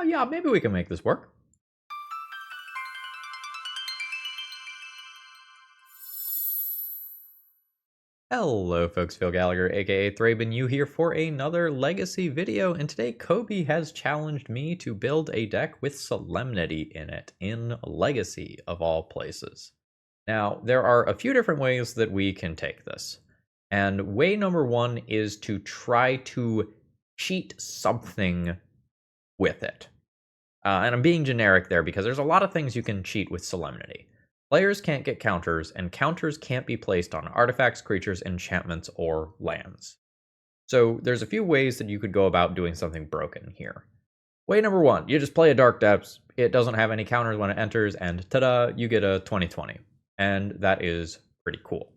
yeah, maybe we can make this work. Hello folks, Phil Gallagher, aka ThrabenU here for another Legacy video, and today Kobe has challenged me to build a deck with Solemnity in it, in Legacy of all places. Now, there are a few different ways that we can take this, and way number one is to try to cheat something with it. And I'm being generic there because there's a lot of things you can cheat with Solemnity. Players can't get counters, and counters can't be placed on artifacts, creatures, enchantments, or lands. So there's a few ways that you could go about doing something broken here. Way number one, you just play a Dark Depths, it doesn't have any counters when it enters, and ta-da, you get a 20/20. And that is pretty cool.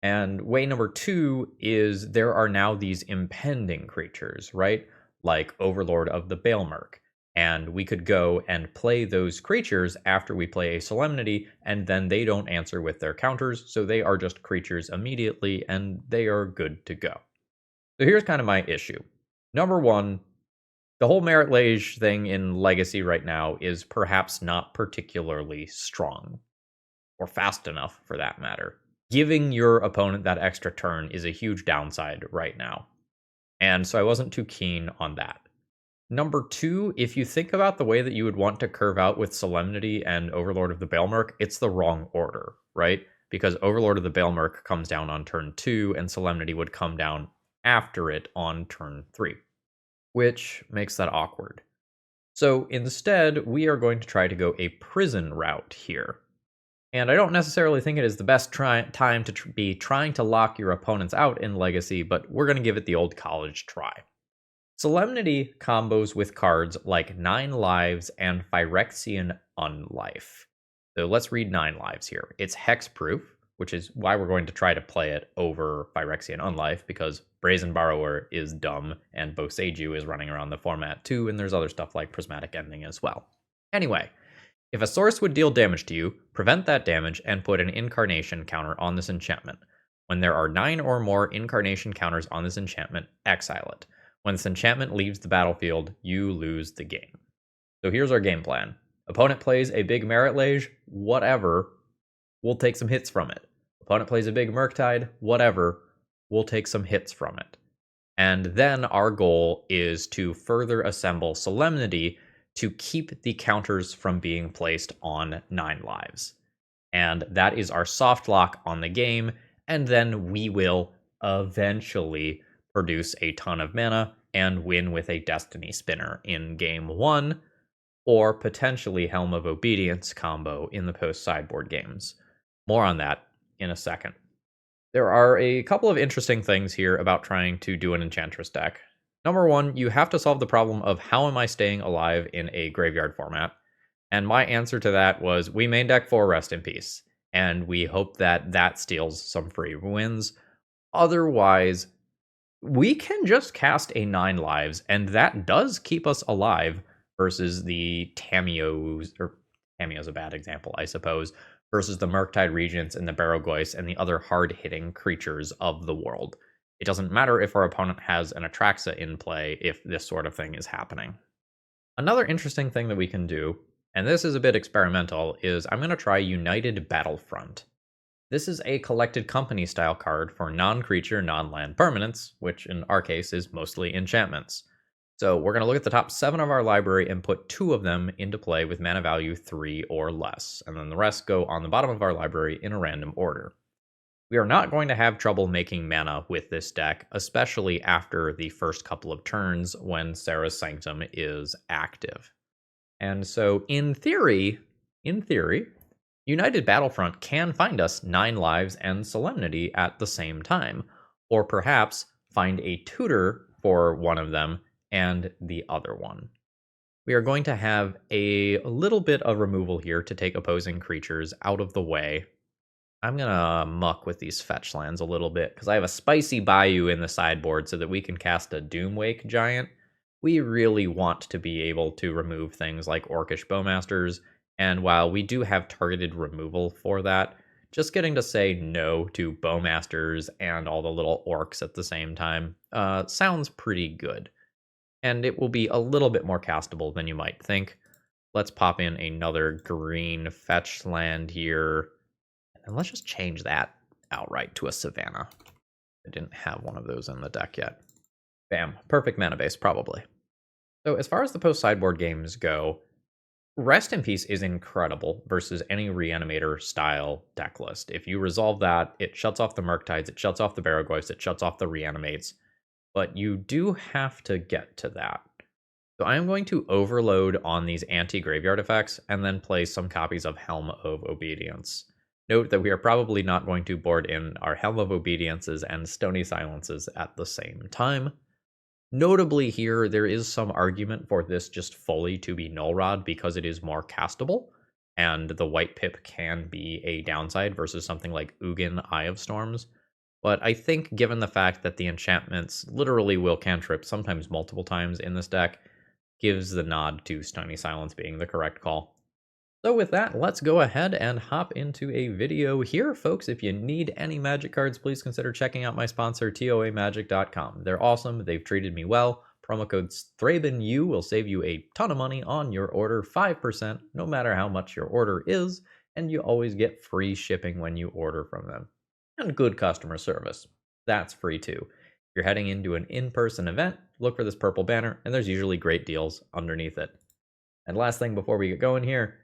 And way number two is there are now these impending creatures, right? Like Overlord of the Baelmerk. And we could go and play those creatures after we play a Solemnity, and then they don't answer with their counters, so they are just creatures immediately, and they are good to go. So here's kind of my issue. Number one, the whole Merit Lage thing in Legacy right now is perhaps not particularly strong, or fast enough for that matter. Giving your opponent that extra turn is a huge downside right now. And so I wasn't too keen on that. Number two, if you think about the way that you would want to curve out with Solemnity and Overlord of the Baelmerk, it's the wrong order, right? Because Overlord of the Baelmerk comes down on turn 2, and Solemnity would come down after it on turn 3, which makes that awkward. So instead, we are going to try to go a prison route here. And I don't necessarily think it is the best time to be trying to lock your opponents out in Legacy, but we're going to give it the old college try. Solemnity combos with cards like Nine Lives and Phyrexian Unlife. So let's read Nine Lives here. It's hexproof, which is why we're going to try to play it over Phyrexian Unlife, because Brazen Borrower is dumb, and Boseiju is running around the format too, and there's other stuff like Prismatic Ending as well. Anyway, if a source would deal damage to you, prevent that damage and put an incarnation counter on this enchantment. When there are 9 or more incarnation counters on this enchantment, exile it. When this enchantment leaves the battlefield, you lose the game. So here's our game plan. Opponent plays a big Merit Lage, whatever, we'll take some hits from it. Opponent plays a big Murktide, whatever, we'll take some hits from it. And then our goal is to further assemble Solemnity to keep the counters from being placed on 9 lives. And that is our soft lock on the game, and then we will eventually produce a ton of mana and win with a Destiny Spinner in game 1, or potentially Helm of Obedience combo in the post-sideboard games. More on that in a second. There are a couple of interesting things here about trying to do an Enchantress deck. Number one, you have to solve the problem of how am I staying alive in a graveyard format? And my answer to that was we main deck for Rest in Peace, and we hope that that steals some free wins. Otherwise, we can just cast a 9 lives, and that does keep us alive versus the Tamios, or Tamio's a bad example, I suppose, versus the Murktide Regents and the Barrogoyfs and the other hard-hitting creatures of the world. It doesn't matter if our opponent has an Atraxa in play if this sort of thing is happening. Another interesting thing that we can do, and this is a bit experimental, is I'm going to try United Battlefront. This is a collected company style card for non-creature, non-land permanents, which in our case is mostly enchantments. So we're going to look at the top 7 of our library and put 2 of them into play with mana value 3 or less, and then the rest go on the bottom of our library in a random order. We are not going to have trouble making mana with this deck, especially after the first couple of turns when Serra's Sanctum is active. And so in theory, United Battlefront can find us 9 lives and Solemnity at the same time, or perhaps find a tutor for one of them and the other one. We are going to have a little bit of removal here to take opposing creatures out of the way. I'm going to muck with these fetch lands a little bit, because I have a Spicy Bayou in the sideboard so that we can cast a Doomwake Giant. We really want to be able to remove things like Orcish Bowmasters, and while we do have targeted removal for that, just getting to say no to Bowmasters and all the little orcs at the same time sounds pretty good. and it will be a little bit more castable than you might think. Let's pop in another green fetch land here, and let's just change that outright to a Savannah. I didn't have one of those in the deck yet. Bam, perfect mana base, probably. So as far as the post-sideboard games go, Rest in Peace is incredible versus any Reanimator style deck list. If you resolve that, it shuts off the Murktides, it shuts off the Baraglyphs, it shuts off the Reanimates, but you do have to get to that. So I am going to overload on these anti-graveyard effects and then play some copies of Helm of Obedience. Note that we are probably not going to board in our Helm of Obediences and Stony Silences at the same time. Notably here, there is some argument for this just fully to be Null Rod because it is more castable, and the white pip can be a downside versus something like Ugin Eye of Storms. But I think given the fact that the enchantments literally will cantrip sometimes multiple times in this deck, gives the nod to Stony Silence being the correct call. So with that, let's go ahead and hop into a video here, folks. If you need any Magic cards, please consider checking out my sponsor, TOAMagic.com. They're awesome. They've treated me well. Promo code ThrabenU will save you a ton of money on your order, 5%, no matter how much your order is, and you always get free shipping when you order from them. And good customer service. That's free too. If you're heading into an in-person event, look for this purple banner, and there's usually great deals underneath it. And last thing before we get going here,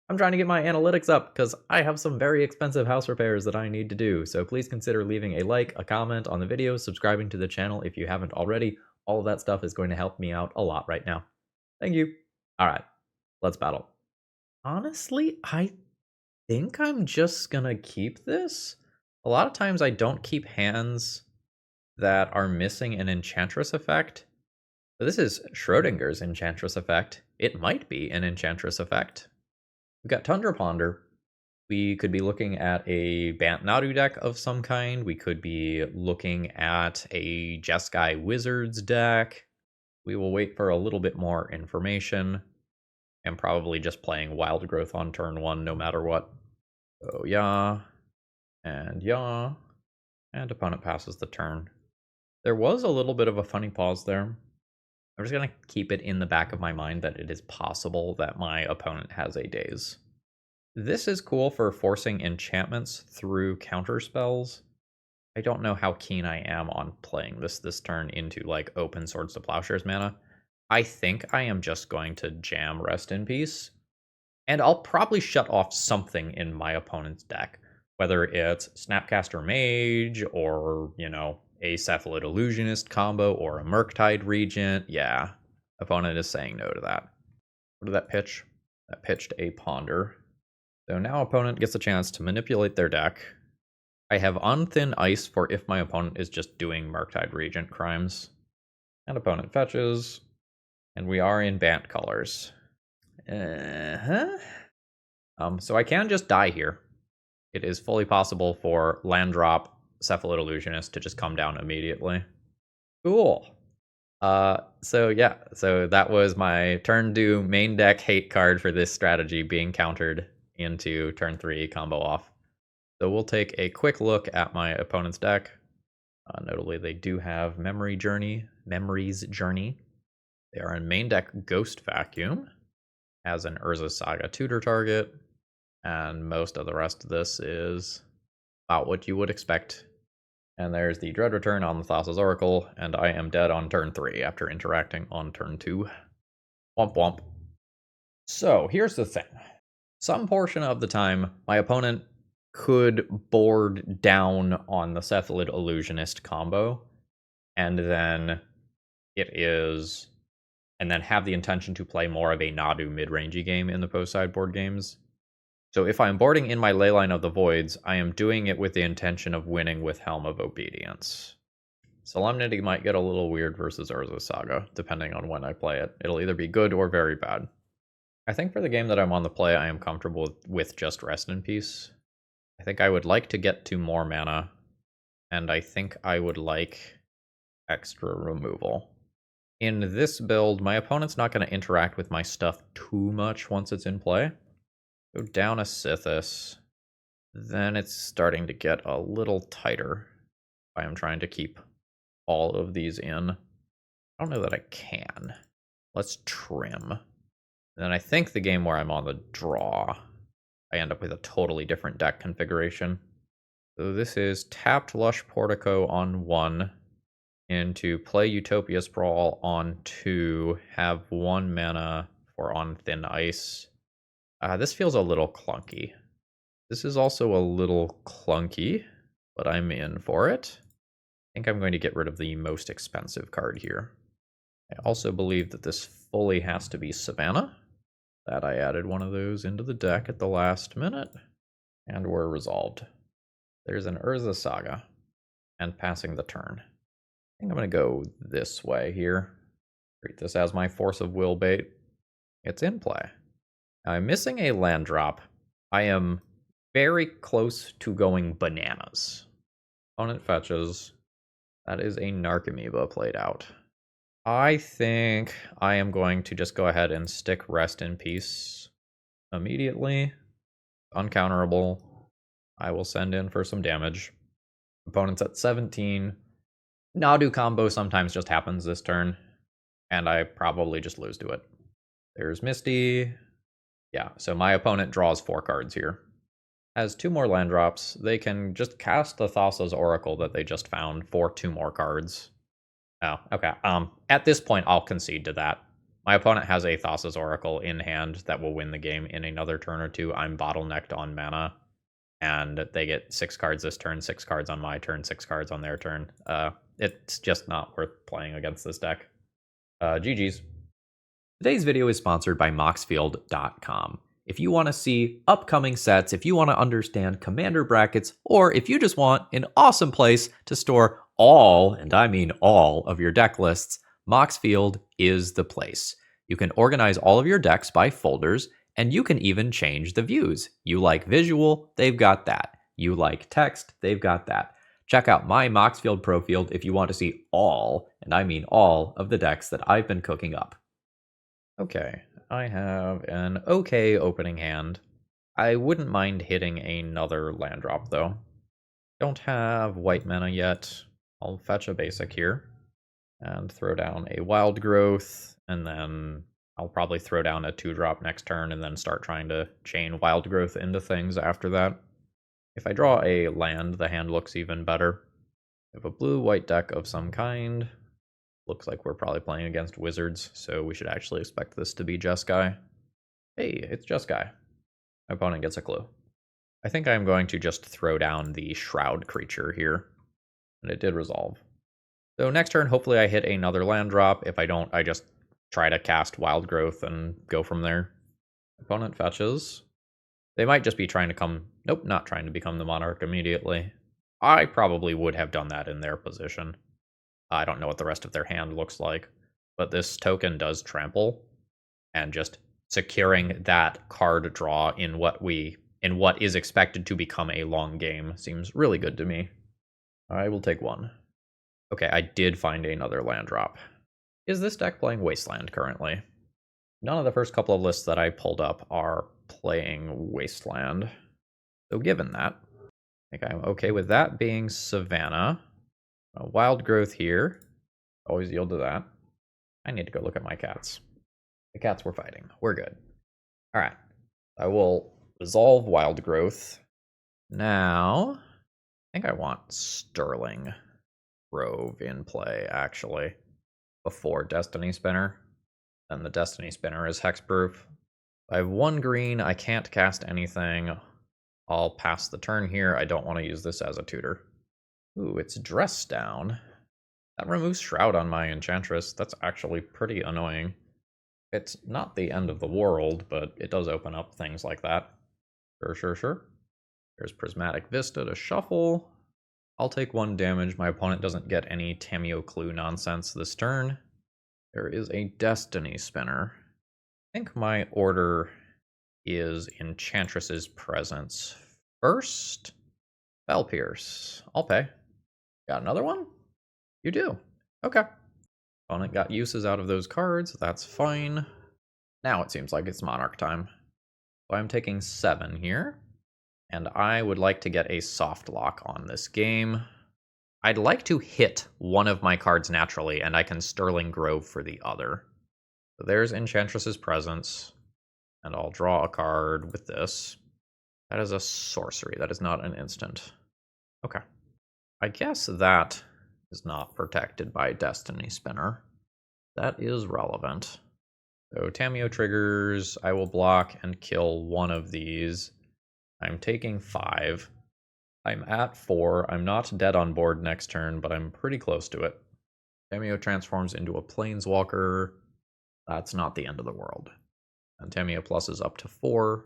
I'm trying to get my analytics up because I have some very expensive house repairs that I need to do. So please consider leaving a like, a comment on the video, subscribing to the channel if you haven't already. All of that stuff is going to help me out a lot right now. Thank you. All right, let's battle. Honestly, I think I'm just gonna keep this. A lot of times I don't keep hands that are missing an Enchantress effect. So this is Schrodinger's Enchantress effect. It might be an Enchantress effect. We've got Tundra Ponder. We could be looking at a Bant Nadu deck of some kind. We could be looking at a Jeskai Wizards deck. We will wait for a little bit more information. And probably just playing Wild Growth on turn 1 no matter what. So yeah. And yeah. And opponent passes the turn. There was a little bit of a funny pause there. I'm just going to keep it in the back of my mind that it is possible that my opponent has a daze. This is cool for forcing enchantments through counter spells. I don't know how keen I am on playing this turn into like open Swords to Plowshares mana. I think I am just going to jam Rest in Peace. And I'll probably shut off something in my opponent's deck. Whether it's Snapcaster Mage or, you know, a Cephalid Illusionist combo or a Murktide Regent. Yeah, opponent is saying no to that. What did that pitch? That pitched a Ponder. So now opponent gets a chance to manipulate their deck. I have Unthin Ice for if my opponent is just doing Murktide Regent crimes. And opponent fetches. And we are in Bant colors. So I can just die here. It is fully possible for land drop Cephalid Illusionist to just come down immediately. Cool. So yeah, so that was my turn 2 main deck hate card for this strategy being countered into turn 3 combo off. So we'll take a quick look at my opponent's deck. Notably, they do have Memory's Journey. They are in main deck Ghost Vacuum as an Urza Saga tutor target. And most of the rest of this is about what you would expect. And there's the Dread Return on the Thassa's Oracle, and I am dead on turn 3 after interacting on turn 2. Womp womp. So here's the thing. Some portion of the time, my opponent could board down on the Cephalid Illusionist combo, and then have the intention to play more of a Nadu mid-rangey game in the post-sideboard games. So if I'm boarding in my Leyline of the Voids, I am doing it with the intention of winning with Helm of Obedience. Solemnity might get a little weird versus Urza Saga, depending on when I play it. It'll either be good or very bad. I think for the game that I'm on the play, I am comfortable with just Rest in Peace. I think I would like to get to more mana, and I think I would like extra removal. In this build, my opponent's not going to interact with my stuff too much once it's in play. Go down a Sithis. Then it's starting to get a little tighter. I am trying to keep all of these in. I don't know that I can. Let's trim. And then I think the game where I'm on the draw, I end up with a totally different deck configuration. So this is tapped Lush Portico on 1, into play Utopia Sprawl on 2, have 1 mana for on Thin Ice. This feels a little clunky. This is also a little clunky, but I'm in for it. I think I'm going to get rid of the most expensive card here. I also believe that this fully has to be Savannah. That I added one of those into the deck at the last minute, and we're resolved. There's an Urza Saga, and passing the turn. I think I'm going to go this way here. Treat this as my Force of Will bait. It's in play. I'm missing a land drop. I am very close to going bananas. Opponent fetches. That is a Narcomoeba played out. I think I am going to just go ahead and stick Rest in Peace immediately. Uncounterable. I will send in for some damage. Opponent's at 17. Nadu combo sometimes just happens this turn, and I probably just lose to it. There's Misty. Yeah, so my opponent draws 4 cards here. Has 2 more land drops. They can just cast the Thassa's Oracle that they just found for 2 more cards. Oh, okay. At this point, I'll concede to that. My opponent has a Thassa's Oracle in hand that will win the game in another turn or 2. I'm bottlenecked on mana, and they get 6 cards this turn, 6 cards on my turn, 6 cards on their turn. It's just not worth playing against this deck. GG's. Today's video is sponsored by Moxfield.com. If you want to see upcoming sets, if you want to understand commander brackets, or if you just want an awesome place to store all, and I mean all, of your deck lists, Moxfield is the place. You can organize all of your decks by folders, and you can even change the views. You like visual, they've got that. You like text, they've got that. Check out my Moxfield Pro Field if you want to see all, and I mean all, of the decks that I've been cooking up. Okay, I have an okay opening hand. I wouldn't mind hitting another land drop, though. Don't have white mana yet. I'll fetch a basic here and throw down a Wild Growth, and then I'll probably throw down a 2-drop next turn and then start trying to chain Wild Growth into things after that. If I draw a land, the hand looks even better. I have a blue-white deck of some kind. Looks like we're probably playing against wizards, so we should actually expect this to be Jeskai. Hey, it's Jeskai. My opponent gets a clue. I think I'm going to just throw down the Shroud creature here, and it did resolve. So next turn, hopefully I hit another land drop. If I don't, I just try to cast Wild Growth and go from there. Opponent fetches. They might just be trying to come... Nope, not trying to become the Monarch immediately. I probably would have done that in their position. I don't know what the rest of their hand looks like, but this token does trample, and just securing that card draw in what is expected to become a long game seems really good to me. I will take 1. Okay, I did find another land drop. Is this deck playing Wasteland currently? None of the first couple of lists that I pulled up are playing Wasteland. So given that, I think I'm okay with that being Savannah. A Wild Growth here. Always yield to that. I need to go look at my cats. The cats were fighting. We're good. Alright. I will resolve Wild Growth. Now, I think I want Sterling Grove in play, actually, before Destiny Spinner. Then the Destiny Spinner is hexproof. I have 1 green. I can't cast anything. I'll pass the turn here. I don't want to use this as a tutor. Ooh, it's Dress Down. That removes Shroud on my Enchantress. That's actually pretty annoying. It's not the end of the world, but it does open up things like that. Sure. There's Prismatic Vista to shuffle. I'll take 1 damage. My opponent doesn't get any Tameo Clue nonsense this turn. There is a Destiny Spinner. I think my order is Enchantress's Presence first. Spell Pierce. I'll pay. Got another one? You do. Okay. Opponent got uses out of those cards. That's fine. Now it seems like it's Monarch time. So I'm taking 7 here. And I would like to get a soft lock on this game. I'd like to hit one of my cards naturally, and I can Sterling Grove for the other. So there's Enchantress's Presence, and I'll draw a card with this. That is a sorcery. That is not an instant. Okay. I guess that is not protected by Destiny Spinner. That is relevant. So Tamiyo triggers. I will block and kill one of these. I'm taking 5. I'm at 4. I'm not dead on board next turn, but I'm pretty close to it. Tamiyo transforms into a Planeswalker. That's not the end of the world. And Tamiyo pluses up to 4.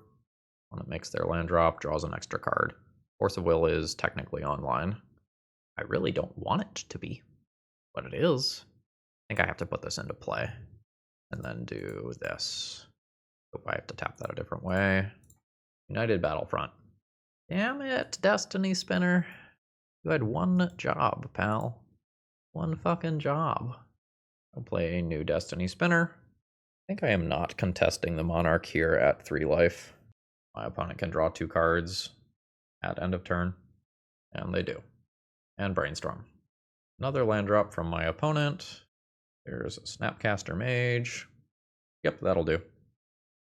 When it makes their land drop, draws an extra card. Force of Will is technically online. I really don't want it to be, but it is. I think I have to put this into play. And then do this. Hope I have to tap that a different way. United Battlefront. Damn it, Destiny Spinner. You had one job, pal. One fucking job. I'll play a new Destiny Spinner. I think I am not contesting the Monarch here at 3 life. My opponent can draw 2 cards at end of turn. And they do. And Brainstorm. Another land drop from my opponent. There's a Snapcaster Mage. Yep, that'll do.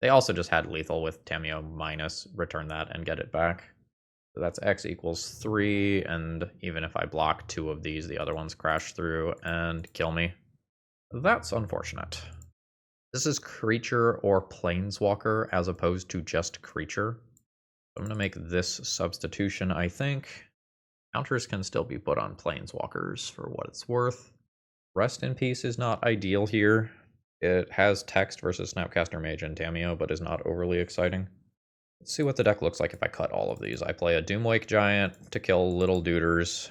They also just had lethal with Tamiyo minus, return that and get it back. So that's X equals 3, and even if I block 2 of these, the other ones crash through and kill me. That's unfortunate. This is creature or planeswalker as opposed to just creature. I'm going to make this substitution, I think. Counters can still be put on planeswalkers for what it's worth. Rest in Peace is not ideal here. It has text versus Snapcaster Mage and Tamiyo, but is not overly exciting. Let's see what the deck looks like if I cut all of these. I play a Doomwake Giant to kill little duders.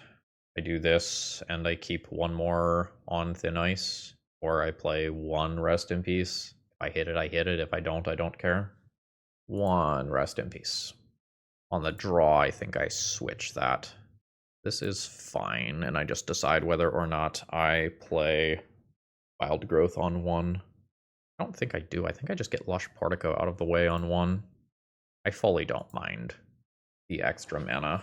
I do this, and I keep 1 more on Thin Ice. Or I play 1 Rest in Peace. If I hit it, I hit it. If I don't care. 1 Rest in Peace. On the draw, I think I switch that. This is fine, and I just decide whether or not I play Wild Growth on 1. I don't think I do. I think I just get Lush Portico out of the way on 1. I fully don't mind the extra mana.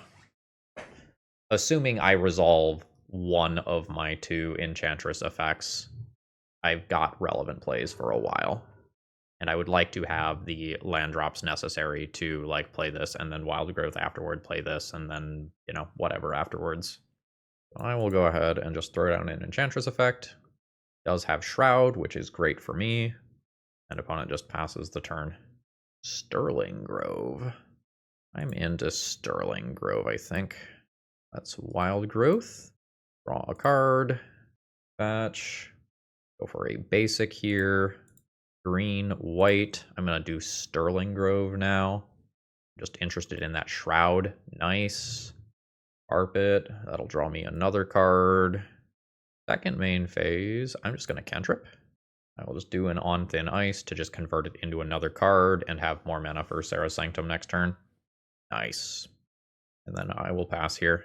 Assuming I resolve 1 of my 2 Enchantress effects, I've got relevant plays for a while. And I would like to have the land drops necessary to like play this and then Wild Growth afterward, play this, and then, you know, whatever afterwards. So I will go ahead and just throw down an Enchantress effect. It does have Shroud, which is great for me. And opponent just passes the turn. Sterling Grove. I'm into Sterling Grove, I think. That's Wild Growth. Draw a card. Fetch. Go for a basic here. Green, white. I'm going to do Sterling Grove now. Just interested in that Shroud. Nice. Carpet. That'll draw me another card. Second main phase. I'm just going to cantrip. I will just do an On Thin Ice to just convert it into another card and have more mana for Serra's Sanctum next turn. Nice. And then I will pass here.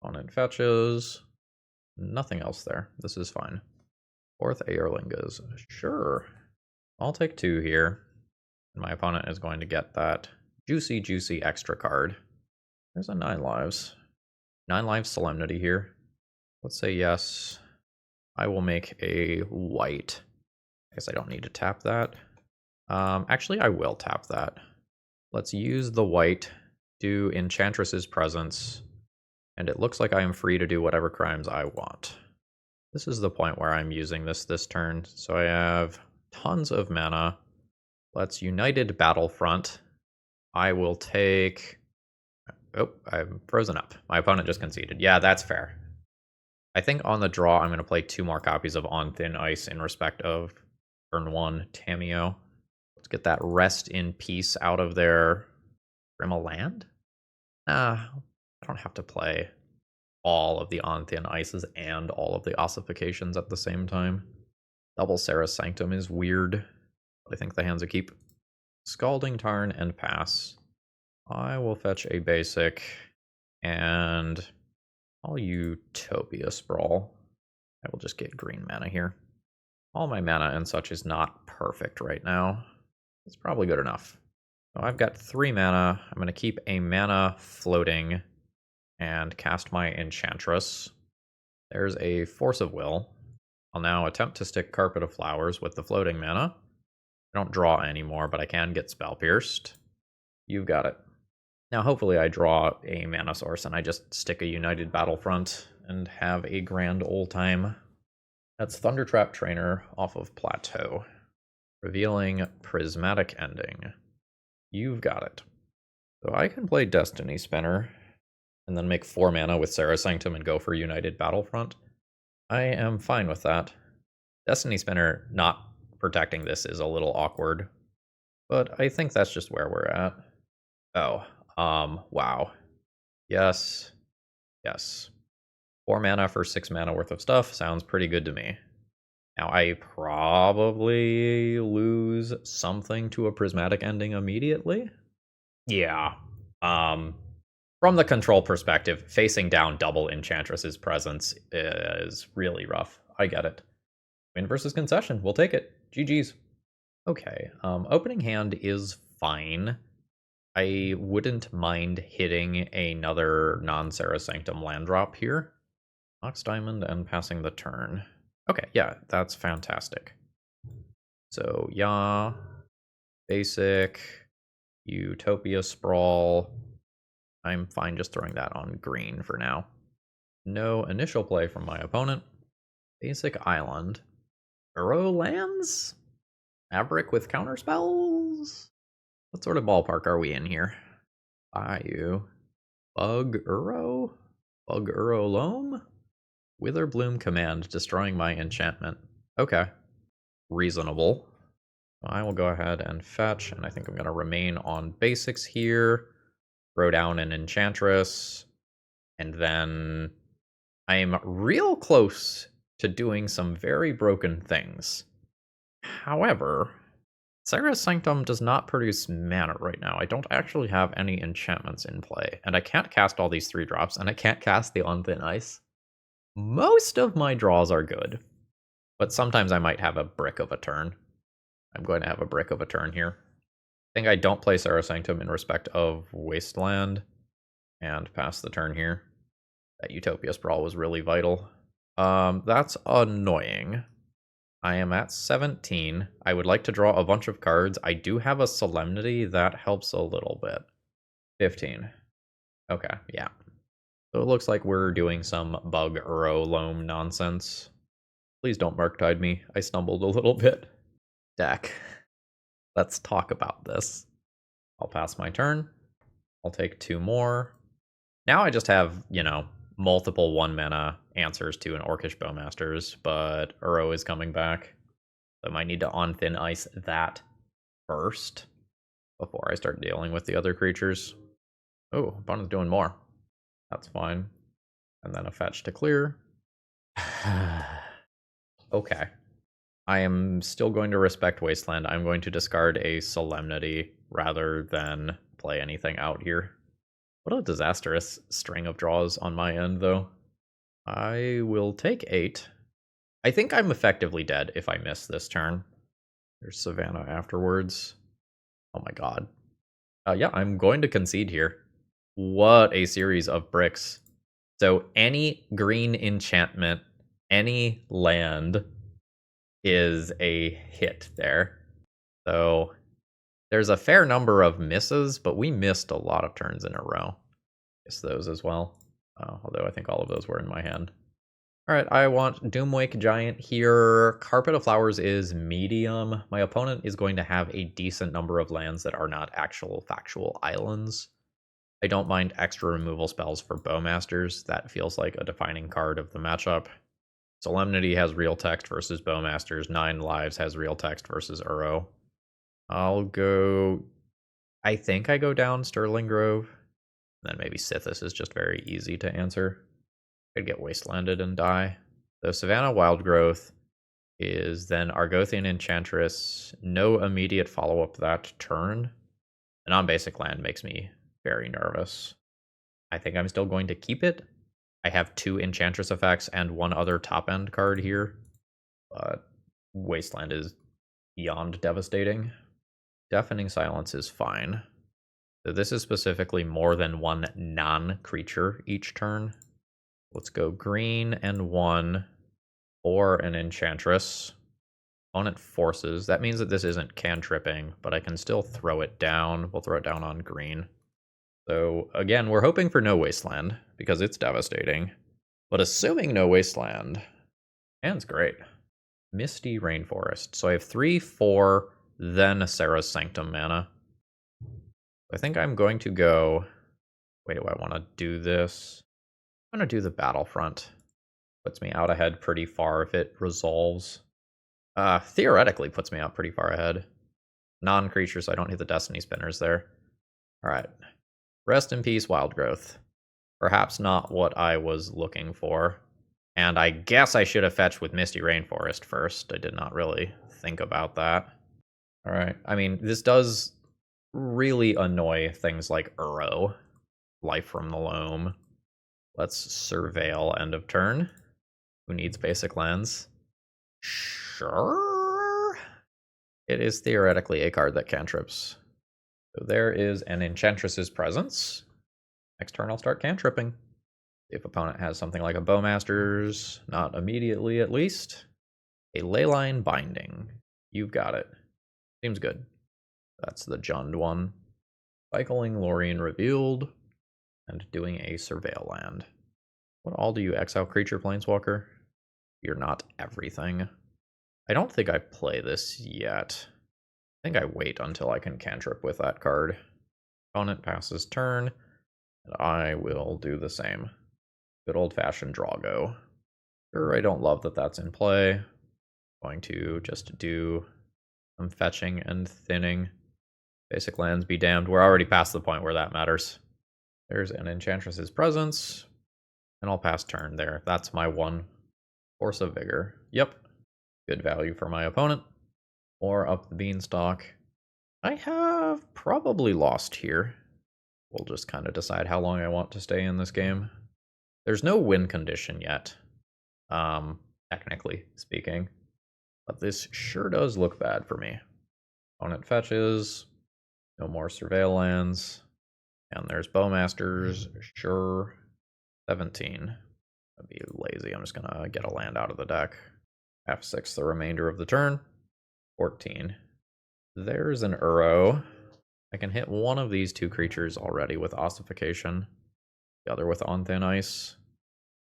Opponent fetches. Nothing else there. This is fine. 4th Aerlingas. Sure. I'll take 2 here. And my opponent is going to get that juicy extra card. There's a 9 lives. 9 lives Solemnity here. Let's say yes. I will make a white. I guess I don't need to tap that. Actually, I will tap that. Let's use the white, do Enchantress's Presence, and it looks like I am free to do whatever crimes I want. This is the point where I'm using this turn, so I have tons of mana. Let's United Battlefront. I will take... Oh, I'm frozen up. My opponent just conceded. Yeah, that's fair. I think on the draw, I'm going to play 2 more copies of On Thin Ice in respect of turn 1 Tamiyo. Let's get that Rest in Peace out of there. Grim a land? I don't have to play all of the On Thin Ices and all of the ossifications at the same time. Double Serra's Sanctum is weird, but I think the hand's a keep. Scalding Tarn and pass. I will fetch a basic, and I'll Utopia Sprawl. I will just get green mana here. All my mana and such is not perfect right now. It's probably good enough. So I've got 3 mana. I'm going to keep a mana floating and cast my Enchantress. There's a Force of Will. I'll now attempt to stick Carpet of Flowers with the floating mana. I don't draw anymore, but I can get Spell Pierced. You've got it. Now, hopefully I draw a mana source and I just stick a United Battlefront and have a grand old time. That's Thundertrap Trainer off of Plateau. Revealing Prismatic Ending. You've got it. So I can play Destiny Spinner and then make 4 mana with Serra Sanctum and go for United Battlefront. I am fine with that. Destiny Spinner not protecting this is a little awkward, but I think that's just where we're at. Oh, wow. Yes. 4 mana for 6 mana worth of stuff sounds pretty good to me. Now, I probably lose something to a Prismatic Ending immediately. Yeah. From the control perspective, facing down double Enchantress's presence is really rough. I get it. Win versus concession. We'll take it. GG's. Okay. Opening hand is fine. I wouldn't mind hitting another non-Serra Sanctum land drop here. Mox Diamond and passing the turn. Okay, yeah, that's fantastic. So, yeah. Basic. Utopia Sprawl. I'm fine just throwing that on green for now. No initial play from my opponent. Basic Island. Uro lands? Maverick with counterspells? What sort of ballpark are we in here? Bayou. Bug Uro? Bug Uro Loam? Witherbloom Command, destroying my enchantment. Okay. Reasonable. I will go ahead and fetch, and I think I'm going to remain on basics here. Throw down an Enchantress, and then I'm real close to doing some very broken things. However, Serra Sanctum does not produce mana right now. I don't actually have any enchantments in play, and I can't cast all these 3-drops, and I can't cast the On Thin Ice. Most of my draws are good, but sometimes I might have a brick of a turn. I'm going to have a brick of a turn here. I think I don't play Serra Sanctum in respect of Wasteland and pass the turn here. That Utopia Sprawl was really vital. That's annoying. I am at 17. I would like to draw a bunch of cards. I do have a Solemnity that helps a little bit. 15. Okay, yeah. So it looks like we're doing some Bug Uro Loam nonsense. Please don't Murktide me. I stumbled a little bit. Deck. Let's talk about this. I'll pass my turn. I'll take 2 more. Now I just have, multiple 1-mana answers to an Orcish Bowmasters, but Uro is coming back. So I might need to On Thin Ice that first before I start dealing with the other creatures. Oh, opponent's doing more. That's fine. And then a fetch to clear. Okay. I am still going to respect Wasteland. I'm going to discard a Solemnity rather than play anything out here. What a disastrous string of draws on my end, though. I will take 8. I think I'm effectively dead if I miss this turn. There's Savannah afterwards. Oh my god. Yeah, I'm going to concede here. What a series of bricks. So any green enchantment, any land is a hit there. So there's a fair number of misses, but we missed a lot of turns in a row. Guess those as well. Although I think all of those were in my hand. Alright, I want Doomwake Giant here. Carpet of Flowers is medium. My opponent is going to have a decent number of lands that are not actual factual islands. I don't mind extra removal spells for Bowmasters. That feels like a defining card of the matchup. Solemnity has real text versus Bowmasters. 9 Lives has real text versus Uro. I'll go... I think I go down Sterling Grove. And then maybe Sithis is just very easy to answer. Could get Wastelanded and die. So Savannah Wildgrowth is then Argothian Enchantress. No immediate follow-up that turn. The non-basic land makes me very nervous. I think I'm still going to keep it. I have 2 Enchantress effects and 1 other top-end card here. But Wasteland is beyond devastating. Deafening Silence is fine. So this is specifically more than 1 non-creature each turn. Let's go green and 1 for an Enchantress. Opponent forces. That means that this isn't cantripping, but I can still throw it down. We'll throw it down on green. So again, we're hoping for no wasteland because it's devastating. But assuming no wasteland, hand's great. Misty Rainforest. So I have 3, 4, then a Sarah's Sanctum mana. I think I'm going to go... Wait, do I want to do this? I'm going to do the Battlefront. Puts me out ahead pretty far if it resolves. Theoretically puts me out pretty far ahead. Non-creature, so I don't hit the Destiny Spinners there. Alright. Rest in peace, Wild Growth. Perhaps not what I was looking for. And I guess I should have fetched with Misty Rainforest first. I did not really think about that. Alright, I mean, this does really annoy things like Uro. Life from the Loam. Let's surveil end of turn. Who needs basic lands? Sure. It is theoretically a card that cantrips. So there is an Enchantress's Presence. Next turn I'll start cantripping. If opponent has something like a Bowmaster's, not immediately at least. A Leyline Binding. You've got it. Seems good. That's the Jund one. Cycling Lorien Revealed. And doing a Surveil land. What all do you exile creature planeswalker? You're not everything. I don't think I play this yet. I think I wait until I can cantrip with that card. Opponent passes turn, and I will do the same. Good old-fashioned Drago. Sure, I don't love that that's in play. Going to just do some fetching and thinning. Basic lands be damned. We're already past the point where that matters. There's an Enchantress's Presence, and I'll pass turn there. That's my one. Force of Vigor. Yep. Good value for my opponent. Or up the beanstalk. I have probably lost here. We'll just kind of decide how long I want to stay in this game. There's no win condition yet, technically speaking. But this sure does look bad for me. Opponent fetches. No more Surveil lands. And there's Bowmasters. Sure. 17. I'd be lazy. I'm just going to get a land out of the deck. F6 the remainder of the turn. 14. There's an Uro. I can hit one of these 2 creatures already with Ossification. The other with On Thin Ice.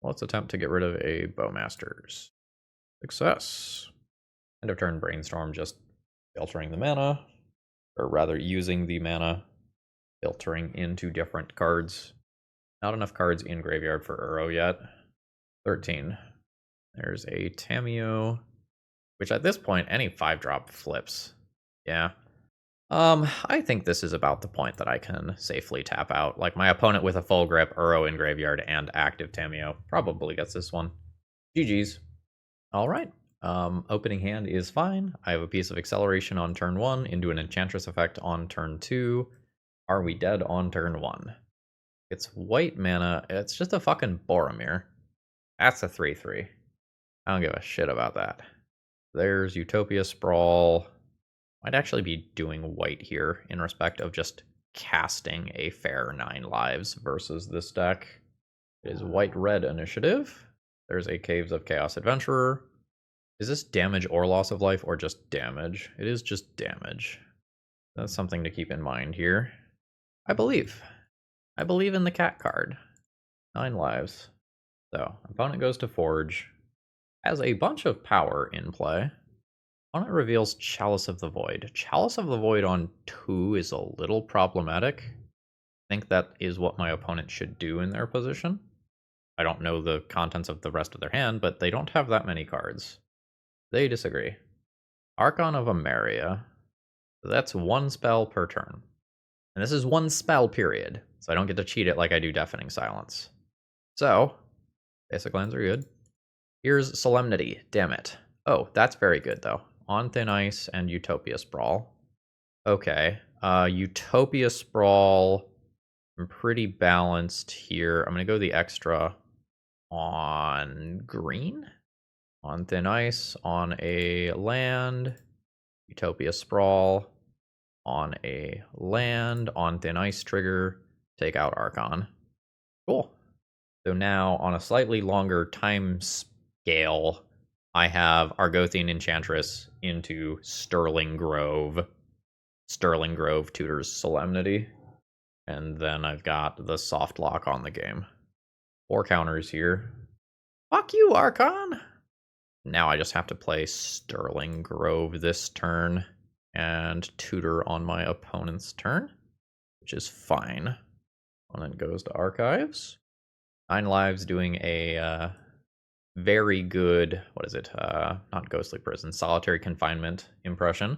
Let's attempt to get rid of a Bowmasters. Success. End of turn Brainstorm, just filtering the mana. Or rather, using the mana. Filtering into different cards. Not enough cards in graveyard for Uro yet. 13. There's a Tamiyo. Which at this point, any 5-drop flips. Yeah. I think this is about the point that I can safely tap out. Like, my opponent with a full grip, Uro in graveyard, and active Tamiyo probably gets this one. GG's. Alright. Opening hand is fine. I have a piece of acceleration on turn 1 into an Enchantress effect on turn 2. Are we dead on turn 1? It's white mana. It's just a fucking Boromir. That's a 3/3. I don't give a shit about that. There's Utopia Sprawl. Might actually be doing white here in respect of just casting a fair 9 lives versus this deck. It is white-red initiative. There's a Caves of Chaos Adventurer. Is this damage or loss of life or just damage? It is just damage. That's something to keep in mind here. I believe in the cat card. 9 lives. So, opponent goes to Forge. Has a bunch of power in play. Opponent reveals Chalice of the Void. Chalice of the Void on 2 is a little problematic. I think that is what my opponent should do in their position. I don't know the contents of the rest of their hand, but they don't have that many cards. They disagree. Archon of Ameria. That's 1 spell per turn. And this is 1 spell, period. So I don't get to cheat it like I do Deafening Silence. So, basic lands are good. Here's Solemnity, damn it. Oh, that's very good, though. On Thin Ice and Utopia Sprawl. Okay, Utopia Sprawl, I'm pretty balanced here. I'm going to go the extra on green. On Thin Ice, on a land. Utopia Sprawl, on a land. On Thin Ice trigger, take out Archon. Cool. So now, on a slightly longer time scale, I have Argothian Enchantress into Sterling Grove. Sterling Grove tutors Solemnity. And then I've got the soft lock on the game. 4 counters here. Fuck you, Archon! Now I just have to play Sterling Grove this turn and tutor on my opponent's turn, which is fine. Opponent goes to Archives. 9 Lives doing a very good, what is it? Not Ghostly Prison, Solitary Confinement impression.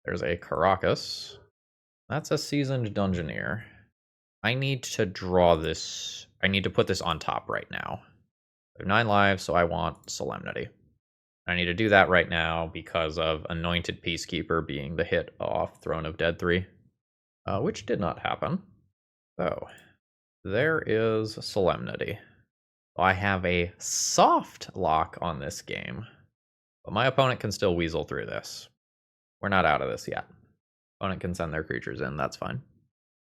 There's a Caracas. That's a Seasoned Dungeoneer. I need to draw this. I need to put this on top right now. I have 9 lives, so I want Solemnity. I need to do that right now because of Anointed Peacekeeper being the hit off Throne of Dead 3, which did not happen. So, there is Solemnity. I have a soft lock on this game, but my opponent can still weasel through this. We're not out of this yet. Opponent can send their creatures in, that's fine.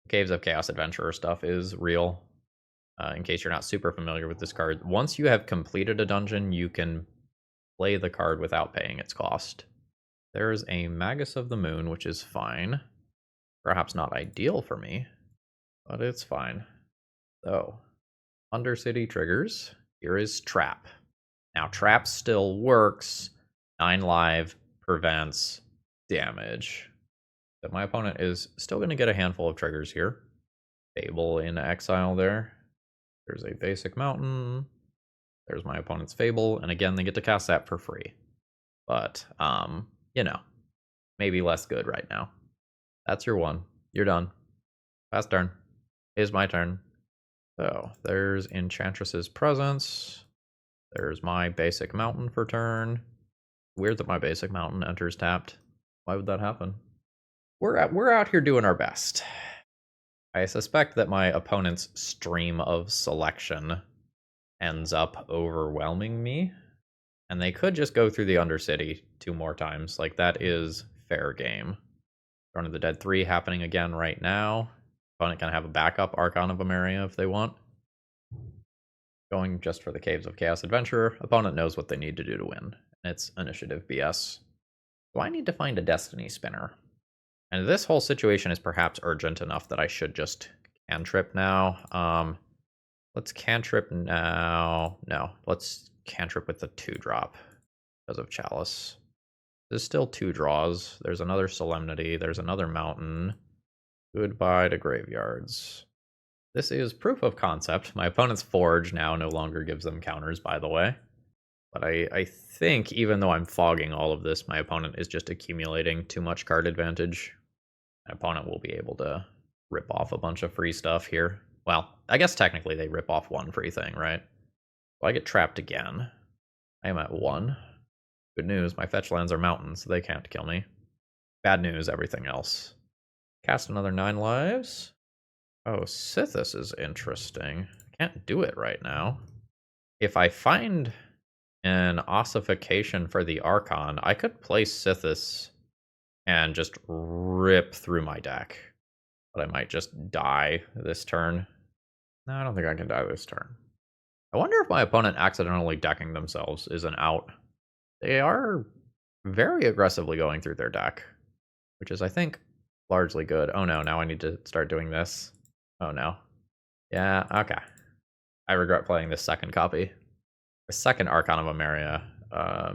Caves of Chaos Adventurer stuff is real. In case you're not super familiar with this card, once you have completed a dungeon, you can play the card without paying its cost. There's a Magus of the Moon, which is fine. Perhaps not ideal for me, but it's fine. So, Undercity triggers. Here is Trap. Now, Trap still works. 9 live prevents damage. But my opponent is still going to get a handful of triggers here. Fable in exile there. There's a basic mountain. There's my opponent's Fable. And again, they get to cast that for free. But, you know, maybe less good right now. That's your one. You're done. Last turn. Is my turn. So, there's Enchantress's Presence. There's my basic mountain for turn. Weird that my basic mountain enters tapped. Why would that happen? We're out here doing our best. I suspect that my opponent's stream of selection ends up overwhelming me. And they could just go through the Undercity 2 more times. Like, that is fair game. Throne of the Dead 3 happening again right now. Opponent can have a backup Archon of Emeria if they want. Going just for the Caves of Chaos Adventurer. Opponent knows what they need to do to win. It's initiative BS. So I need to find a Destiny Spinner. And this whole situation is perhaps urgent enough that I should just cantrip now. Let's cantrip now. No, let's cantrip with the 2-drop because of Chalice. There's still 2 draws. There's another Solemnity. There's another Mountain. Goodbye to Graveyards. This is proof of concept. My opponent's Forge now no longer gives them counters, by the way. But I think, even though I'm fogging all of this, my opponent is just accumulating too much card advantage. My opponent will be able to rip off a bunch of free stuff here. Well, I guess technically they rip off 1 free thing, right? Well, I get trapped again. I am at 1. Good news, my fetch lands are mountains, so they can't kill me. Bad news, everything else. Cast another 9 lives. Oh, Sithis is interesting. I can't do it right now. If I find an ossification for the Archon, I could play Sithis and just rip through my deck. But I might just die this turn. No, I don't think I can die this turn. I wonder if my opponent accidentally decking themselves is an out. They are very aggressively going through their deck, which is, I think, largely good. Oh no, now I need to start doing this. Oh no. Yeah, okay. I regret playing this second copy. The second Archon of Emeria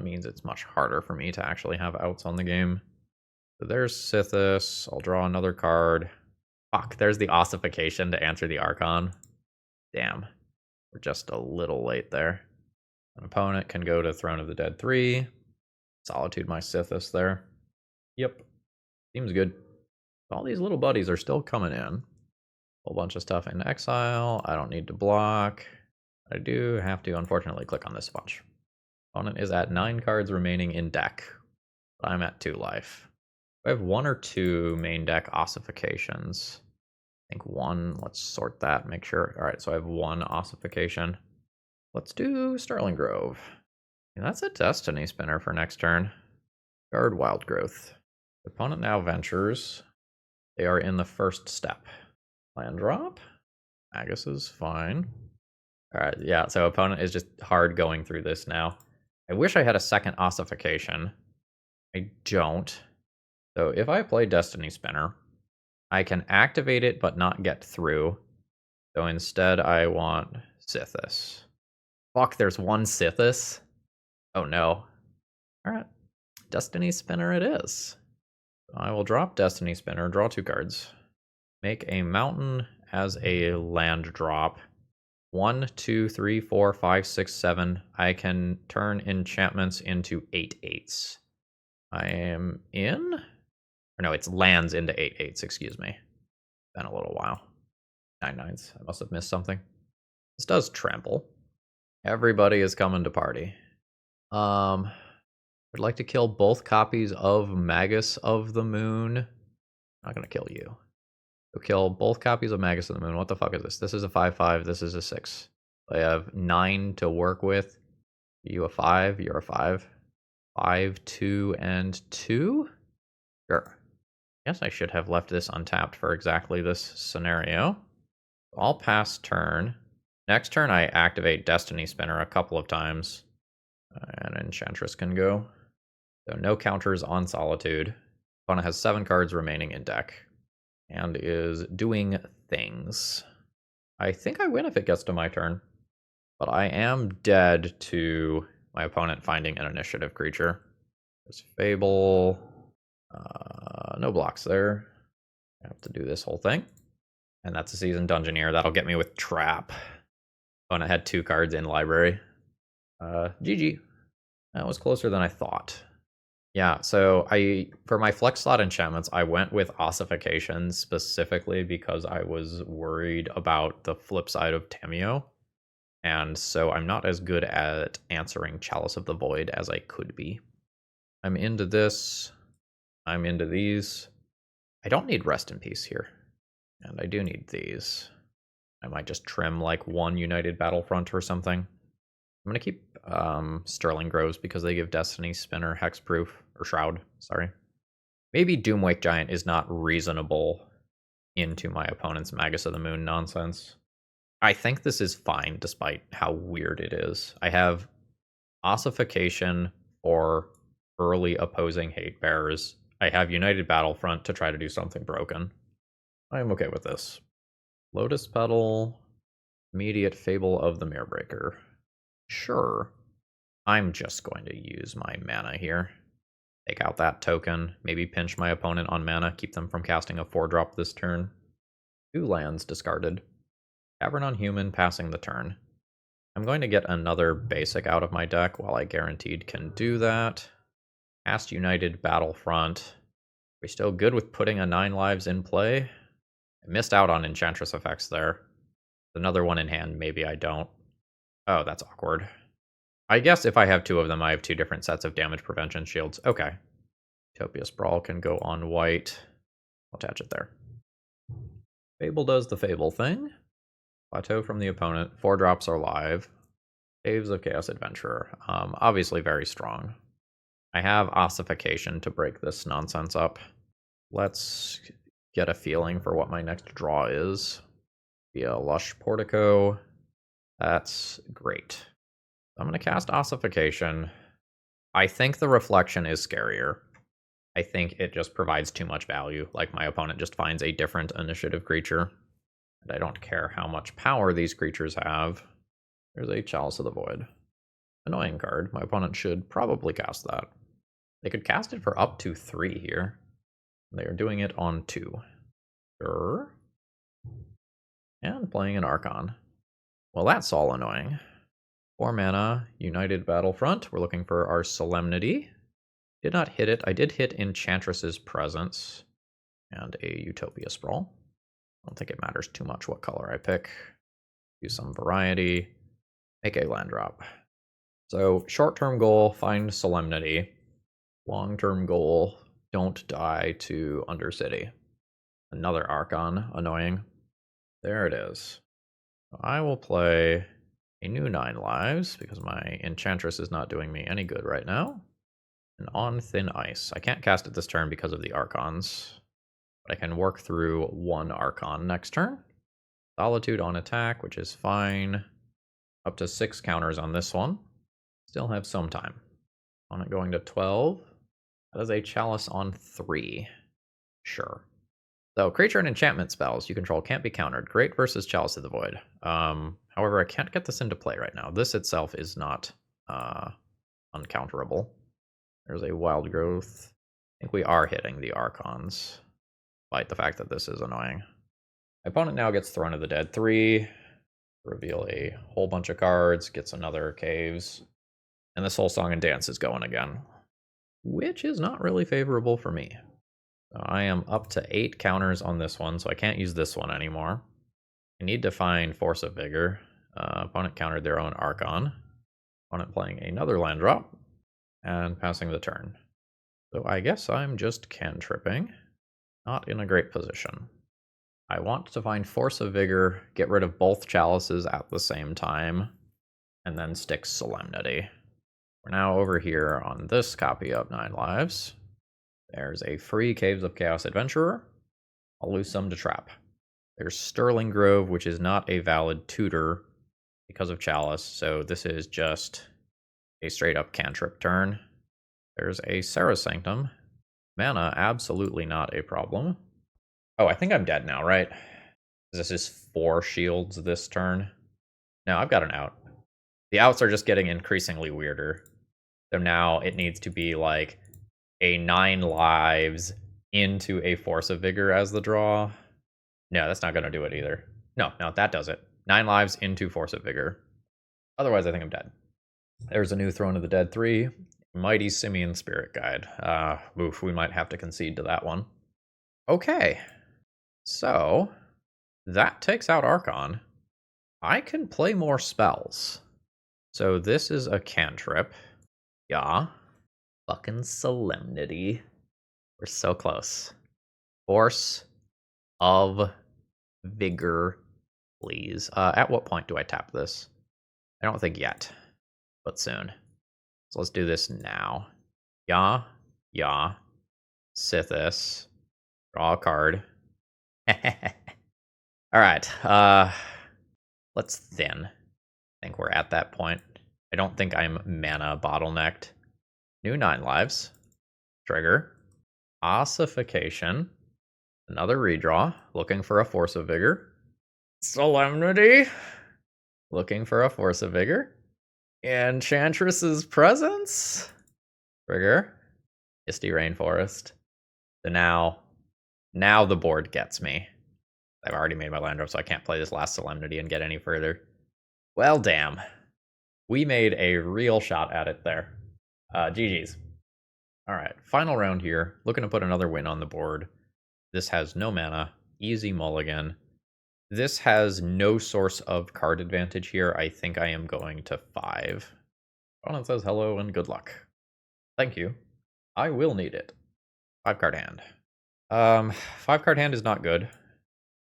means it's much harder for me to actually have outs on the game. So there's Sithis. I'll draw another card. Fuck, there's the ossification to answer the Archon. Damn. We're just a little late there. An opponent can go to Throne of the Dead 3. Solitude my Sithis there. Yep. Seems good. All these little buddies are still coming in. Whole bunch of stuff in exile. I don't need to block. I do have to, unfortunately, click on this bunch. Opponent is at 9 cards remaining in deck. But I'm at 2 life. I have 1 or 2 main deck ossifications. I think 1. Let's sort that, make sure. All right, so I have 1 ossification. Let's do Sterling Grove. And that's a Destiny Spinner for next turn. Guard Wild Growth. The opponent now ventures. They are in the first step. Land drop. Magus is fine. All right, yeah, so opponent is just hard going through this now. I wish I had a second ossification. I don't. So if I play Destiny Spinner, I can activate it but not get through. So instead I want Sithis. Fuck, there's one Sithis? Oh no. Alright. Destiny Spinner it is. I will drop Destiny Spinner, draw 2 cards. Make a mountain as a land drop. 1, 2, 3, 4, 5, 6, 7. I can turn enchantments into 8/8s. I am in? Or no, it's lands into 8/8s, excuse me. Been a little while. 9/9s. I must have missed something. This does trample. Everybody is coming to party. I'd like to kill both copies of Magus of the Moon. Not gonna kill you. So kill both copies of Magus of the Moon. What the fuck is this? This is a 5/5. This is a 6. I have 9 to work with. You a 5. You're a 5. 5, 2, and 2? Sure. Guess I should have left this untapped for exactly this scenario. I'll pass turn. Next turn, I activate Destiny Spinner a couple of times. And Enchantress can go. So no counters on Solitude. Opponent has 7 cards remaining in deck. And is doing things. I think I win if it gets to my turn. But I am dead to my opponent finding an initiative creature. There's Fable. No blocks there. I have to do this whole thing. And that's a Seasoned Dungeoneer. That'll get me with Trap. Opponent had 2 cards in library. GG. That was closer than I thought. Yeah, so for my flex slot enchantments, I went with ossification specifically because I was worried about the flip side of Tameo. And so I'm not as good at answering Chalice of the Void as I could be. I'm into this. I'm into these. I don't need Rest in Peace here. And I do need these. I might just trim like 1 United Battlefront or something. I'm going to keep Sterling Groves because they give Destiny Spinner Hexproof, or Shroud, sorry. Maybe Doomwake Giant is not reasonable into my opponent's Magus of the Moon nonsense. I think this is fine despite how weird it is. I have Ossification for early opposing Hate Bearers. I have United Battlefront to try to do something broken. I am okay with this. Lotus Petal, immediate Fable of the Mirrorbreaker. Sure. I'm just going to use my mana here. Take out that token, maybe pinch my opponent on mana, keep them from casting a 4-drop this turn. 2 lands discarded. Cavern on Human passing the turn. I'm going to get another basic out of my deck while I guaranteed can do that. Cast United Battlefront. We're still good with putting a 9 lives in play. I missed out on Enchantress effects there. Another one in hand, maybe I don't. Oh, that's awkward. I guess if I have 2 of them, I have 2 different sets of damage prevention shields. Okay. Utopia Sprawl can go on white. I'll attach it there. Fable does the Fable thing. Plateau from the opponent. 4 drops are live. Caves of Chaos Adventurer. Obviously very strong. I have Ossification to break this nonsense up. Let's get a feeling for what my next draw is. Via Lush Portico. That's great. I'm going to cast Ossification. I think the Reflection is scarier. I think it just provides too much value. Like my opponent just finds a different initiative creature. And I don't care how much power these creatures have. There's a Chalice of the Void. Annoying card. My opponent should probably cast that. They could cast it for up to 3 here. They are doing it on 2. Sure. And playing an Archon. Well, that's all annoying. 4 mana, United Battlefront. We're looking for our Solemnity. Did not hit it. I did hit Enchantress's Presence. And a Utopia Sprawl. I don't think it matters too much what color I pick. Do some variety. Make a land drop. So, short-term goal, find Solemnity. Long-term goal, don't die to Undercity. Another Archon, annoying. There it is. I will play a new 9 lives, because my Enchantress is not doing me any good right now. And on Thin Ice. I can't cast it this turn because of the Archons. But I can work through 1 Archon next turn. Solitude on attack, which is fine. Up to 6 counters on this one. Still have some time. On it going to 12. That is a chalice on 3. Sure. So, creature and enchantment spells you control can't be countered. Great versus Chalice of the Void. However, I can't get this into play right now. This itself is not uncounterable. There's a Wild Growth. I think we are hitting the Archons, despite the fact that this is annoying. My opponent now gets Throne of the Dead 3. Reveal a whole bunch of cards, gets another Caves. And the Soul Song and Dance is going again, which is not really favorable for me. So I am up to 8 counters on this one, so I can't use this one anymore. I need to find Force of Vigor. Opponent countered their own Archon. Opponent playing another land drop and passing the turn. So I guess I'm just cantripping. Not in a great position. I want to find Force of Vigor, get rid of both chalices at the same time, and then stick Solemnity. We're now over here on this copy of Nine Lives. There's a free Caves of Chaos Adventurer. I'll lose some to trap. There's Sterling Grove, which is not a valid tutor because of Chalice, so this is just a straight up cantrip turn. There's a Sarah Sanctum. Mana, absolutely not a problem. Oh, I think I'm dead now, right? This is 4 shields this turn. No, I've got an out. The outs are just getting increasingly weirder. So now it needs to be like a 9 lives into a Force of Vigor as the draw. No, that's not going to do it either. No, that does it. 9 lives into Force of Vigor. Otherwise, I think I'm dead. There's a new Throne of the Dead 3. Mighty Simian Spirit Guide. Oof, we might have to concede to that one. Okay. So, that takes out Archon. I can play more spells. So this is a cantrip. Yeah. Fucking Solemnity. We're so close. Force of Vigor, please. At what point do I tap this? I don't think yet, but soon. So let's do this now. Yeah. Sithis. Draw a card. Alright, let's thin. I think we're at that point. I don't think I'm mana bottlenecked. New 9 lives. Trigger. Ossification. Another redraw. Looking for a Force of Vigor. Solemnity. Looking for a Force of Vigor. Enchantress's Presence. Trigger. Misty Rainforest. So now the board gets me. I've already made my land drop, so I can't play this last Solemnity and get any further. Well, damn. We made a real shot at it there. GG's. Alright, final round here. Looking to put another win on the board. This has no mana. Easy mulligan. This has no source of card advantage here. I think I am going to 5. Opponent says hello and good luck. Thank you. I will need it. 5-card hand. 5-card hand is not good.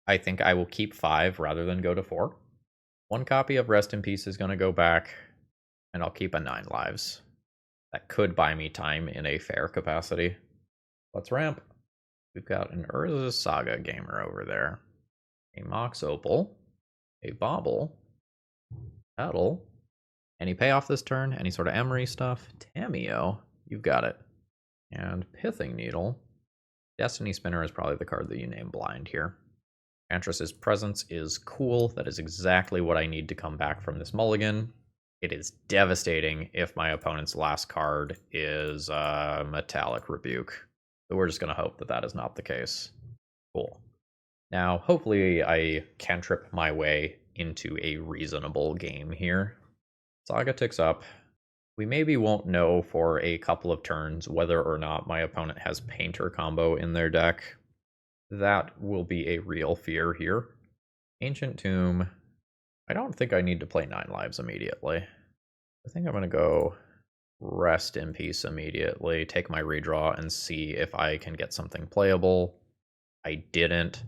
I think I will keep 5 rather than go to 4. 1 copy of Rest in Peace is going to go back, and I'll keep a 9 lives. That could buy me time in a fair capacity. Let's ramp. We've got an Urza's Saga gamer over there. A Mox Opal. A Bauble. Petal. Any payoff this turn? Any sort of Emery stuff? Tamiyo. You've got it. And Pithing Needle. Destiny Spinner is probably the card that you name blind here. Enchantress's Presence is cool. That is exactly what I need to come back from this mulligan. It is devastating if my opponent's last card is Metallic Rebuke. So we're just going to hope that that is not the case. Cool. Now, hopefully I cantrip my way into a reasonable game here. Saga ticks up. We maybe won't know for a couple of turns whether or not my opponent has Painter combo in their deck. That will be a real fear here. Ancient Tomb. I don't think I need to play 9 lives immediately. I think I'm going to go Rest in Peace immediately, take my redraw, and see if I can get something playable. I didn't,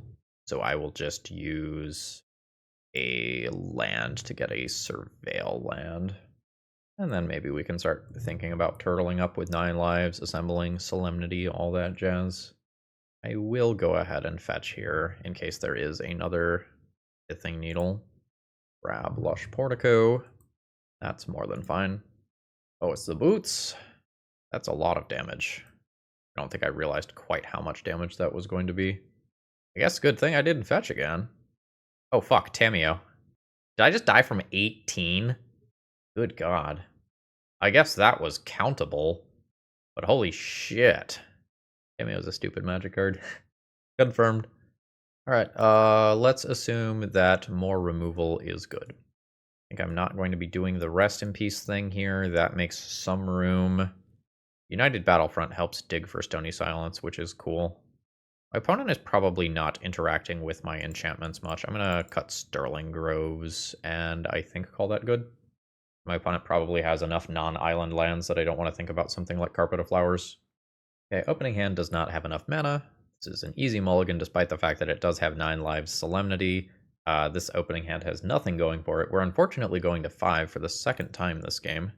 so I will just use a land to get a Surveil land. And then maybe we can start thinking about turtling up with 9 lives, assembling Solemnity, all that jazz. I will go ahead and fetch here in case there is another Pithing Needle. Grab Lush Portico. That's more than fine. Oh, it's the boots. That's a lot of damage. I don't think I realized quite how much damage that was going to be. I guess good thing I didn't fetch again. Oh, fuck, Tamiyo. Did I just die from 18? Good God. I guess that was countable. But holy shit. Tamiyo's a stupid magic card. Confirmed. Alright, let's assume that more removal is good. I think I'm not going to be doing the rest in peace thing here. That makes some room. United Battlefront helps dig for Stony Silence, which is cool. My opponent is probably not interacting with my enchantments much. I'm going to cut Sterling Groves, and I think call that good. My opponent probably has enough non-island lands that I don't want to think about something like Carpet of Flowers. Okay, opening hand does not have enough mana. This is an easy mulligan despite the fact that it does have 9 lives Solemnity. This opening hand has nothing going for it. We're unfortunately going to 5 for the second time this game.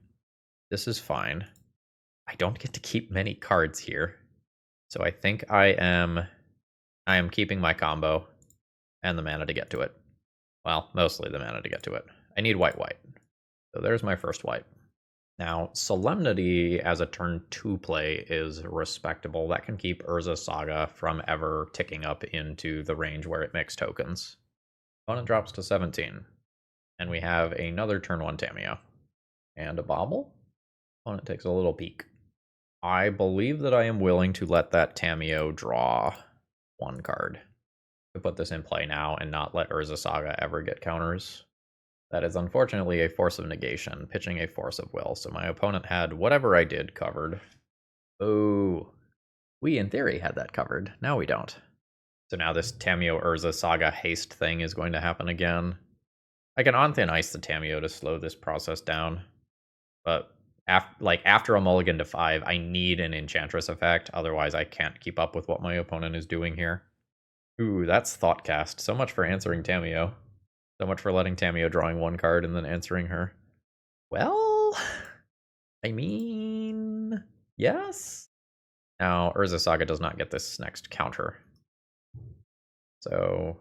This is fine. I don't get to keep many cards here. So I think I am keeping my combo and the mana to get to it. Well, mostly the mana to get to it. I need white. So there's my first white. Now, Solemnity as a turn 2 play is respectable. That can keep Urza Saga from ever ticking up into the range where it makes tokens. Opponent drops to 17. And we have another turn 1 Tamiyo. And a bobble. Opponent takes a little peek. I believe that I am willing to let that Tamiyo draw 1 card. To put this in play now and not let Urza Saga ever get counters. That is unfortunately a Force of Negation, pitching a Force of Will, so my opponent had whatever I did covered. Oh, we in theory had that covered. Now we don't. So now this Tamiyo Urza Saga haste thing is going to happen again. I can on thin ice the Tamiyo to slow this process down, but after a mulligan to 5, I need an Enchantress effect, otherwise I can't keep up with what my opponent is doing here. Ooh, that's Thoughtcast. So much for answering Tamiyo. So much for letting Tamiyo drawing 1 card and then answering her. Well, I mean, yes. Now, Urza Saga does not get this next counter. So,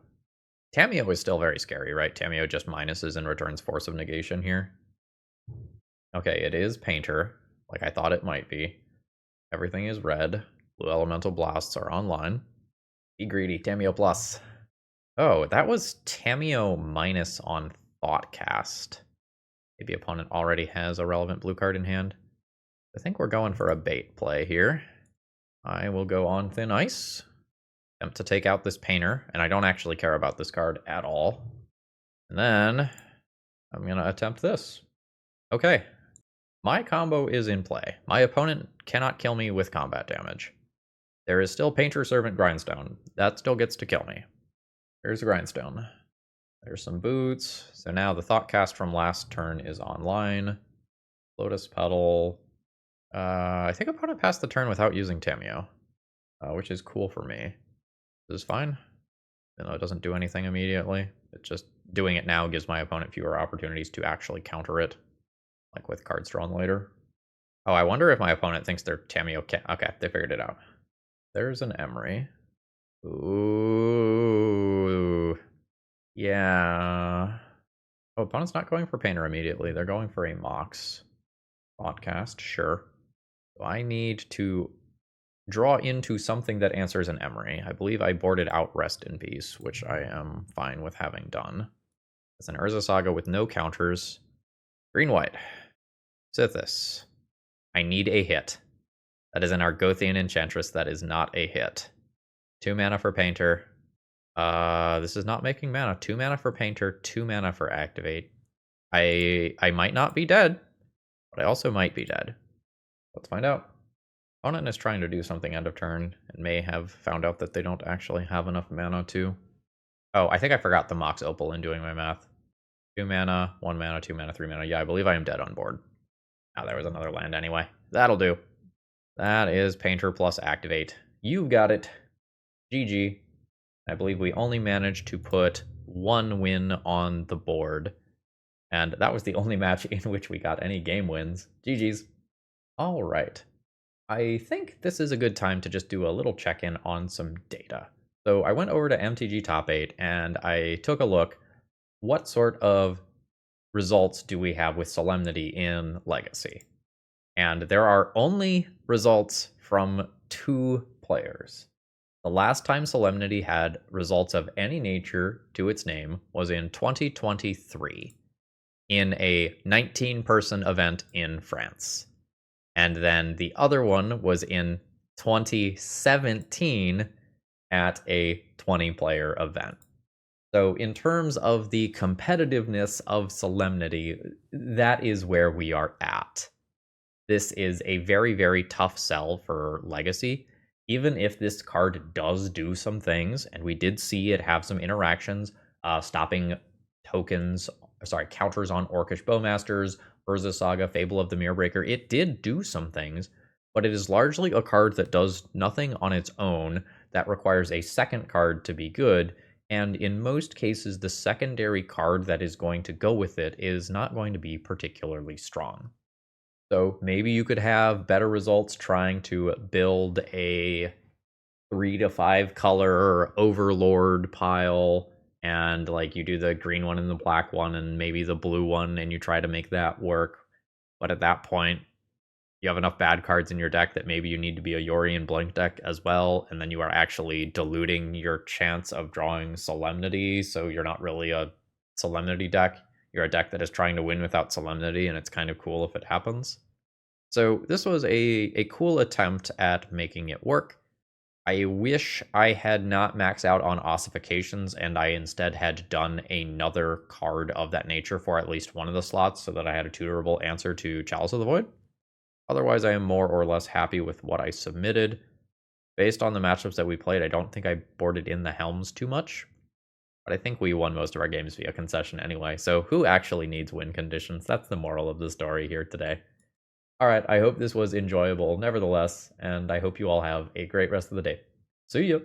Tamiyo is still very scary, right? Tamiyo just minuses and returns Force of Negation here. Okay, it is Painter, like I thought it might be. Everything is red. Blue Elemental Blasts are online. Be greedy, Tamiyo plus. Oh, that was Tamiyo minus on Thoughtcast. Maybe opponent already has a relevant blue card in hand. I think we're going for a bait play here. I will go on thin ice. Attempt to take out this Painter, and I don't actually care about this card at all. And then I'm going to attempt this. Okay. My combo is in play. My opponent cannot kill me with combat damage. There is still Painter Servant Grindstone. That still gets to kill me. There's a Grindstone. There's some boots. So now the Thoughtcast from last turn is online. Lotus Petal. I think opponent passed the turn without using Tamiyo, which is cool for me. This is fine. Even though it doesn't do anything immediately. It's just doing it now gives my opponent fewer opportunities to actually counter it, like with cards drawn later. Oh, I wonder if my opponent thinks their Tamiyo can't. Okay, they figured it out. There's an Emery. Ooh. Yeah. Oh, opponent's not going for Painter immediately. They're going for a Mox. Thoughtcast, sure. So I need to draw into something that answers an Emery. I believe I boarded out Rest in Peace, which I am fine with having done. It's an Urza Saga with no counters. Green-white. Sithis. I need a hit. That is an Argothian Enchantress. That is not a hit. 2 mana for Painter. This is not making mana. 2 mana for Painter, 2 mana for Activate. I might not be dead, but I also might be dead. Let's find out. Opponent is trying to do something end of turn and may have found out that they don't actually have enough mana to. Oh, I think I forgot the Mox Opal in doing my math. 2 mana, 1 mana, 2 mana, 3 mana. Yeah, I believe I am dead on board. Oh, there was another land anyway. That'll do. That is Painter plus Activate. You got it. GG. I believe we only managed to put 1 win on the board. And that was the only match in which we got any game wins. GG's. All right. I think this is a good time to just do a little check-in on some data. So I went over to MTG Top 8 and I took a look. What sort of results do we have with Solemnity in Legacy? And there are only results from 2 players. The last time Solemnity had results of any nature to its name was in 2023 in a 19-person event in France. And then the other one was in 2017 at a 20-player event. So in terms of the competitiveness of Solemnity, that is where we are at. This is a very, very tough sell for Legacy. Even if this card does do some things, and we did see it have some interactions, stopping counters on Orcish Bowmasters, Urza Saga, Fable of the Mirrorbreaker, it did do some things, but it is largely a card that does nothing on its own, that requires a second card to be good, and in most cases, the secondary card that is going to go with it is not going to be particularly strong. So maybe you could have better results trying to build a 3 to 5 color overlord pile, and like you do the green one and the black one and maybe the blue one, and you try to make that work. But at that point, you have enough bad cards in your deck that maybe you need to be a Yori and Blink deck as well, and then you are actually diluting your chance of drawing Solemnity, so you're not really a Solemnity deck. You're a deck that is trying to win without Solemnity, and it's kind of cool if it happens. So this was a cool attempt at making it work. I wish I had not maxed out on ossifications and I instead had done another card of that nature for at least one of the slots so that I had a tutorable answer to Chalice of the Void. Otherwise, I am more or less happy with what I submitted. Based on the matchups that we played, I don't think I boarded in the Helms too much, but I think we won most of our games via concession anyway, so who actually needs win conditions? That's the moral of the story here today. Alright, I hope this was enjoyable nevertheless, and I hope you all have a great rest of the day. See ya!